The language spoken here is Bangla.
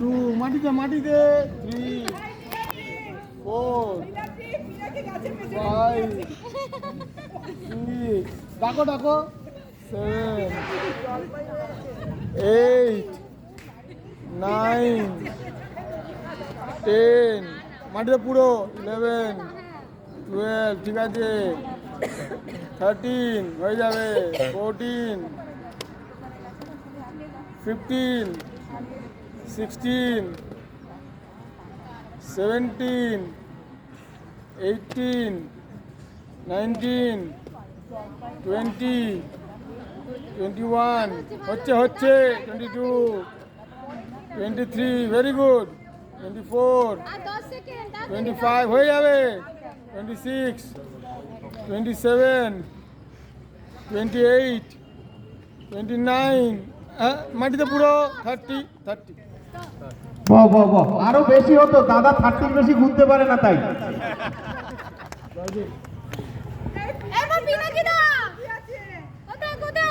2 মাটিতে মাটিতে 3 4 5 6 ডাকো ডাকো 7 8 9 10 মাটিতে পুরো 11 12 ঠিক আছে 13 হয়ে যাবে 14 15 16 17 18 19 20 21 হচ্ছে 22 23 ভেরি গুড 24 25 হয়ে যাবে 26 27 28 29 মাটিতে পুরো 30 30 বাহ বাহ বাহ, আরো বেশি হতো, দাদা 30 বেশি গুনতে পারে না তাই। এবার পিনাকি দাও।